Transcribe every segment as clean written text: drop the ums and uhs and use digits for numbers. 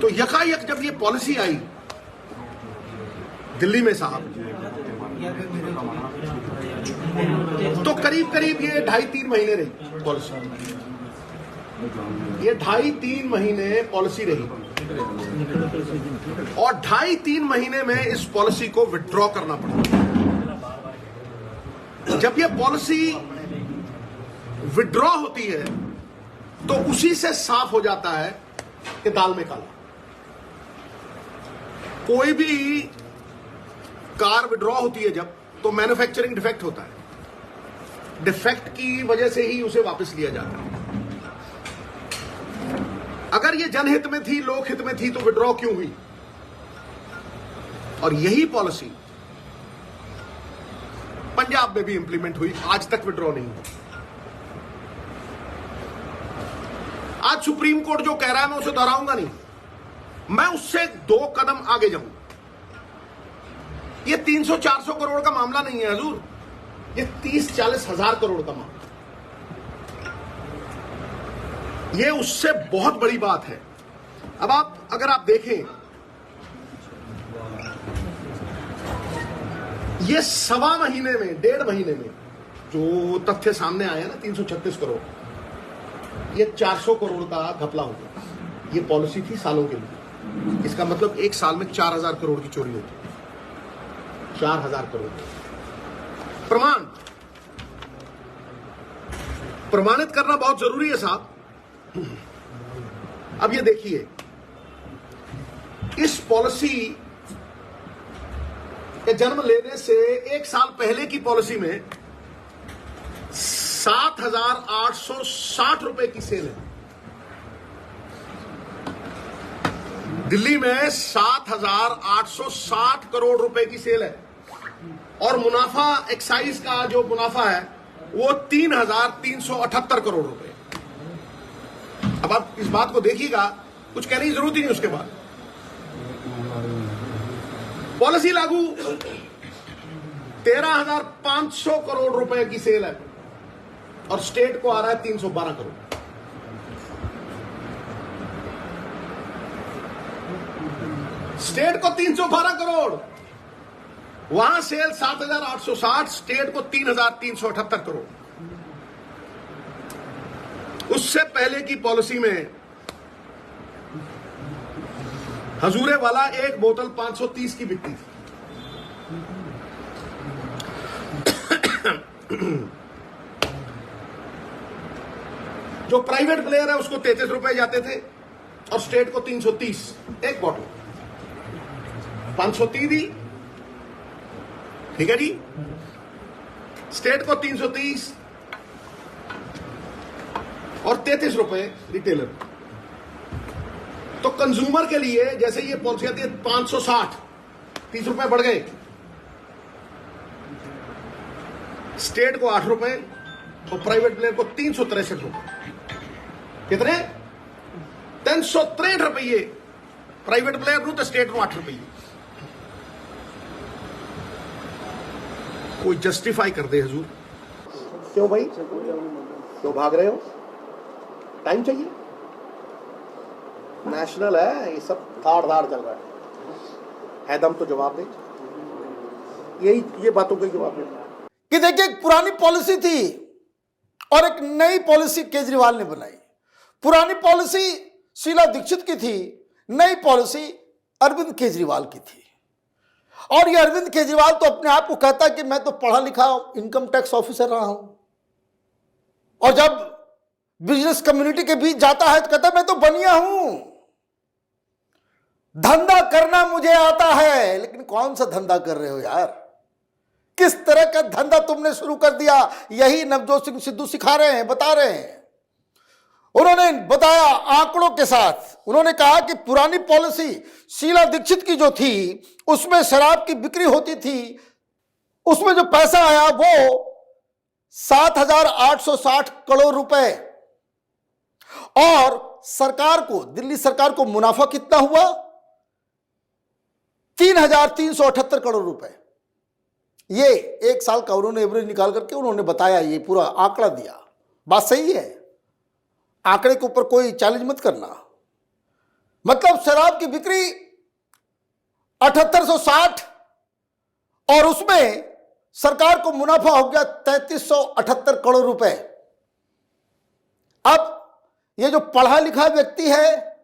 तो यकायक जब ये पॉलिसी आई दिल्ली में साहब, तो करीब करीब ये 2.5-3 महीने रही पॉलिसी। ये 2.5-3 महीने पॉलिसी रही और 2.5-3 महीने में इस पॉलिसी को विथड्रॉ करना पड़ा। जब ये पॉलिसी विथड्रॉ होती है तो उसी से साफ हो जाता है कि दाल में काला। कोई भी कार विड्रॉ होती है जब, तो मैन्युफैक्चरिंग डिफेक्ट होता है। डिफेक्ट की वजह से ही उसे वापस लिया जाता है। अगर ये जनहित में थी, लोकहित में थी, तो विड्रॉ क्यों हुई? और यही पॉलिसी पंजाब में भी इंप्लीमेंट हुई, आज तक विड्रॉ नहीं हुई। आज सुप्रीम कोर्ट जो कह रहा है मैं उसे दोहराऊंगा नहीं, मैं उससे 2 कदम आगे जाऊंगा। ये 300-400 करोड़ का मामला नहीं है हजूर, ये 30-40 हजार करोड़ का मामला। ये उससे बहुत बड़ी बात है। अब अगर आप देखें, ये 1.25 महीने में, 1.5 महीने में जो तथ्य सामने आए ना, 336 करोड़, ये 400 करोड़ का घपला हो गया। ये पॉलिसी थी सालों के लिए। इसका मतलब 1 साल में 4000 करोड़ की चोरी होती है। 4000 करोड़ प्रमाणित करना बहुत जरूरी है साहब। अब ये देखिए, इस पॉलिसी के जन्म लेने से 1 साल पहले की पॉलिसी में 7,860 रुपए की सेल है। दिल्ली में 7,860 करोड़ रुपए की सेल है और मुनाफा, एक्साइज का जो मुनाफा है वो 3,378 करोड़ रुपए। अब आप इस बात को देखिएगा, कुछ कहने की जरूरत ही नहीं। उसके बाद पॉलिसी लागू, 13,500 करोड़ रुपए की सेल है और स्टेट को आ रहा है 312 करोड़। स्टेट को 312 करोड़, वहां सेल 7,860, स्टेट को 3,378 करोड़। उससे पहले की पॉलिसी में हजूरे वाला एक बोतल 530 की बिकती थी। जो प्राइवेट प्लेयर है उसको 33 रुपए जाते थे और स्टेट को 330 एक बॉटल। 530 दी, ठीक है जी, स्टेट को 330 और 33 रुपए रिटेलर। तो कंज्यूमर के लिए जैसे ये पॉलिसी आती है 560, 30 रुपए बढ़ गए। स्टेट को 8 रुपए और प्राइवेट प्लेयर को 363 रुपए। कितने? 363 रुपये प्राइवेट प्लेयर को, तो स्टेट को 8 रुपये। कोई जस्टिफाई कर दे हजूर। क्यों भाई, क्यों भाग रहे हो? टाइम चाहिए, नेशनल है, ये सब धाड़ धाड़ चल रहा है दम तो जवाब दे। यही ये बातों का जवाब दे कि देखिए, एक पुरानी पॉलिसी थी और एक नई पॉलिसी केजरीवाल ने बनाई। पुरानी पॉलिसी शीला दीक्षित की थी, नई पॉलिसी अरविंद केजरीवाल की थी। और ये अरविंद केजरीवाल तो अपने आप को कहता है कि मैं तो पढ़ा लिखा इनकम टैक्स ऑफिसर रहा हूं, और जब बिजनेस कम्युनिटी के बीच जाता है तो कहता है मैं तो बनिया हूं, धंधा करना मुझे आता है। लेकिन कौन सा धंधा कर रहे हो यार? किस तरह का धंधा तुमने शुरू कर दिया? यही नवजोत सिंह सिद्धू सिखा रहे हैं, बता रहे हैं। उन्होंने बताया आंकड़ों के साथ। उन्होंने कहा कि पुरानी पॉलिसी शीला दीक्षित की जो थी, उसमें शराब की बिक्री होती थी, उसमें जो पैसा आया वो 7,860 करोड़ रुपए, और सरकार को, दिल्ली सरकार को मुनाफा कितना हुआ? 3,378 करोड़ रुपए। ये 1 साल का उन्होंने एवरेज निकाल करके उन्होंने बताया, ये पूरा आंकड़ा दिया। बात सही है, आंकड़े के ऊपर कोई चैलेंज मत करना। मतलब शराब की बिक्री 7860 और उसमें सरकार को मुनाफा हो गया 3378 करोड़ रुपए। अब ये जो पढ़ा लिखा व्यक्ति है,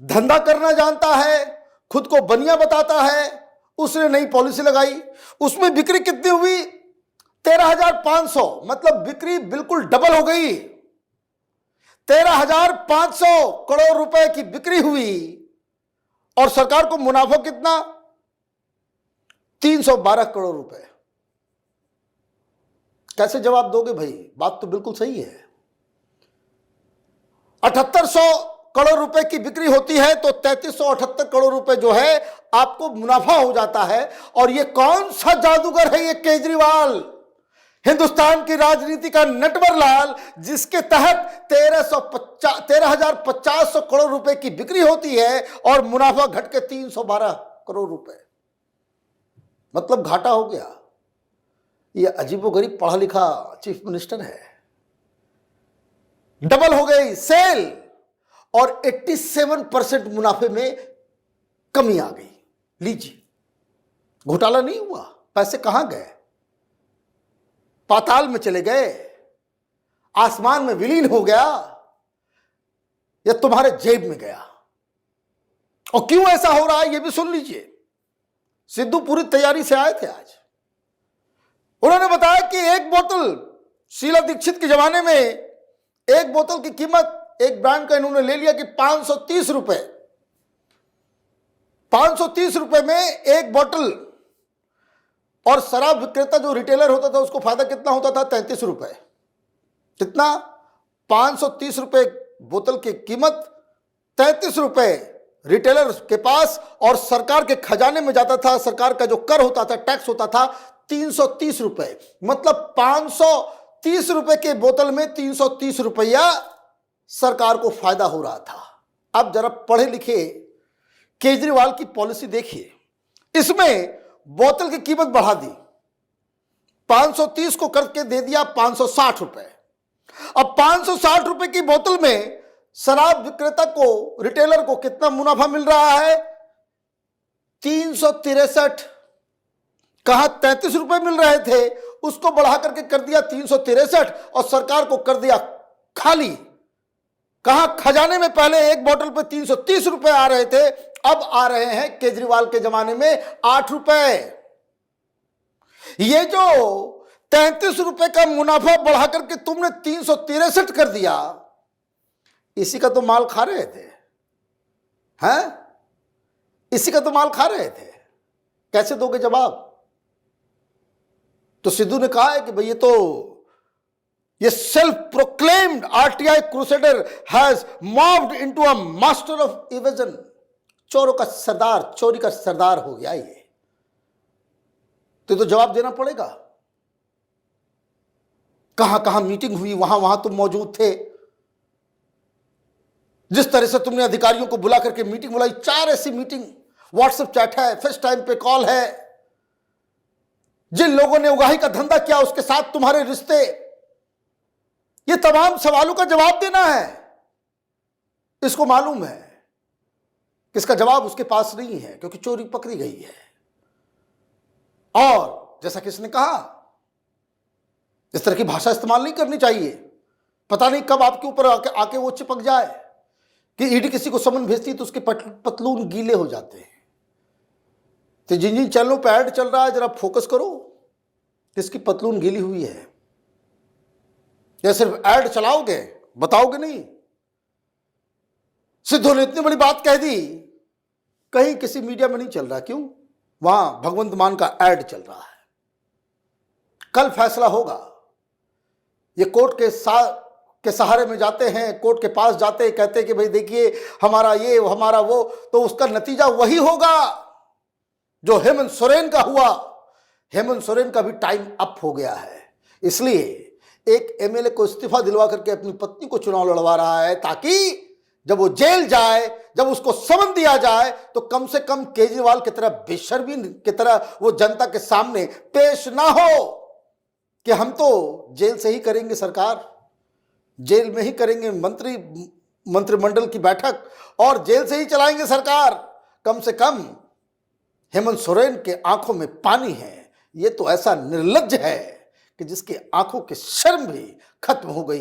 धंधा करना जानता है, खुद को बनिया बताता है, उसने नई पॉलिसी लगाई, उसमें बिक्री कितनी हुई 13,500, मतलब बिक्री बिल्कुल डबल हो गई। 13,500 करोड़ रुपए की बिक्री हुई और सरकार को मुनाफा कितना 312 करोड़ रुपए। कैसे जवाब दोगे भाई? बात तो बिल्कुल सही है। 7800 करोड़ रुपए की बिक्री होती है तो 3378 करोड़ रुपए जो है आपको मुनाफा हो जाता है। और ये कौन सा जादूगर है? ये केजरीवाल, हिंदुस्तान की राजनीति का नटवर लाल, जिसके तहत 13,500 करोड़ रुपए की बिक्री होती है और मुनाफा घट के 312 करोड़ रुपए, मतलब घाटा हो गया। ये अजीबोगरीब पढ़ा लिखा चीफ मिनिस्टर है। डबल हो गई सेल और 87% मुनाफे में कमी आ गई। लीजिए, घोटाला नहीं हुआ, पैसे कहां गए? पाताल में चले गए, आसमान में विलीन हो गया, या तुम्हारे जेब में गया? और क्यों ऐसा हो रहा है ये भी सुन लीजिए। सिद्धू पूरी तैयारी से आए थे आज। उन्होंने बताया कि एक बोतल, शीला दीक्षित के जमाने में एक बोतल की कीमत, एक ब्रांड का इन्होंने ले लिया कि 530 रुपए। 530 रुपए में एक बोतल। और शराब विक्रेता जो रिटेलर होता था उसको फायदा कितना होता था? 33 रुपए। कितना? 530 रुपए बोतल की कीमत, 33 रुपए रिटेलर के पास, और सरकार के खजाने में जाता था। सरकार का जो कर होता था, टैक्स होता था 330 रुपए। मतलब 530 रुपए के बोतल में 330 रुपया सरकार को फायदा हो रहा था। अब जरा पढ़े लिखे केजरीवाल की पॉलिसी देखिए। इसमें बोतल की कीमत बढ़ा दी, 530 को करके दे दिया 560 रुपए। अब 560 रुपए की बोतल में शराब विक्रेता को, रिटेलर को कितना मुनाफा मिल रहा है? 363। कहा 33 रुपए मिल रहे थे, उसको बढ़ा करके कर दिया 363 और सरकार को कर दिया खाली। कहा खजाने में पहले एक बोतल पे 330 रुपए आ रहे थे, अब आ रहे हैं केजरीवाल के जमाने में 8 रुपए। ये जो 33 रुपए का मुनाफा बढ़ा करके तुमने 363 कर दिया, इसी का तो माल खा रहे थे, हैं? इसी का तो माल खा रहे थे। कैसे दोगे जवाब? तो सिद्धू ने कहा है कि भाई ये self proclaimed RTI crusader has moved into a master of evasion. चोरों का सरदार, चोरी का सरदार हो गया ये। तो जवाब देना पड़ेगा। कहां कहां मीटिंग हुई, वहां वहां तुम मौजूद थे। जिस तरह से तुमने अधिकारियों को बुला करके मीटिंग बुलाई, 4 ऐसी मीटिंग, व्हाट्सएप चैट है, फेस टाइम पे कॉल है। जिन लोगों ने उगाही का धंधा किया उसके साथ तुम्हारे रिश्ते, ये तमाम सवालों का जवाब देना है। इसको मालूम है कि इसका जवाब उसके पास नहीं है, क्योंकि चोरी पकड़ी गई है। और जैसा कि इसने कहा, इस तरह की भाषा इस्तेमाल नहीं करनी चाहिए। पता नहीं कब आपके ऊपर आके वो चिपक जाए कि ईडी किसी को समन भेजती तो उसके पतलून गीले हो जाते हैं। तो जिन जिन चैनलों पर ऐड चल रहा है, जरा फोकस करो, इसकी पतलून गीली हुई है। या सिर्फ ऐड चलाओगे, बताओगे नहीं। सिद्धू ने इतनी बड़ी बात कह दी, कहीं किसी मीडिया में नहीं चल रहा। क्यों? वहां भगवंत मान का ऐड चल रहा है। कल फैसला होगा। ये कोर्ट के सहारे में जाते हैं, कोर्ट के पास जाते हैं, कहते हैं कि भाई देखिए हमारा ये, हमारा वो, तो उसका नतीजा वही होगा जो हेमंत सोरेन का हुआ। हेमंत सोरेन का भी टाइम अप हो गया है, इसलिए एक एमएलए को इस्तीफा दिलवा करके अपनी पत्नी को चुनाव लड़वा रहा है, ताकि जब वो जेल जाए, जब उसको समन दिया जाए, तो कम से कम केजरीवाल की तरह बेशर्मी की तरह वो जनता के सामने पेश ना हो कि हम तो जेल से ही करेंगे सरकार, जेल में ही करेंगे, मंत्री मंत्रिमंडल की बैठक और जेल से ही चलाएंगे सरकार। कम से कम हेमंत सोरेन के आंखों में पानी है। ये तो ऐसा निर्लज्ज है कि जिसके आंखों की शर्म भी खत्म हो गई है।